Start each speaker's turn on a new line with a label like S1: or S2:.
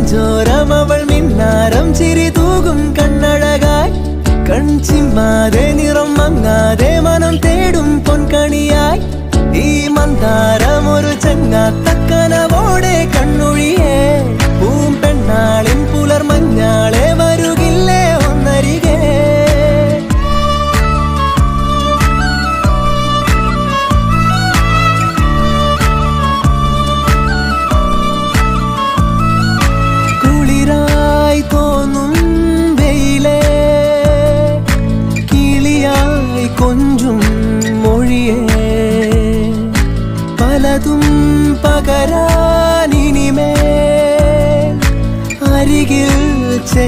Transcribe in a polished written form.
S1: നെഞ്ചോരം അവൾ മിന്നാരം ചിരി തൂകും കണ്ണഴകായി കൺചിമ്മാതെ നിറം മങ്ങാതെ മനം തേടും പൊൻകണിയായി ഈ മന്ദാരം ഒരു ചങ്ങാത്തക്കനവോടെ കണ്ണൊഴിയേ പൂമ്പെണ്ണാളിൻ പുലർമഞ്ഞാളെ വരുകില്ലേ ഒന്നരികെ കുളിരായി തോന്നും വെയിലേ കിളിയായി കൊഞ്ചും മൊഴിയേ പലതും പകരാനിനിമേ അരികിൽ ചേ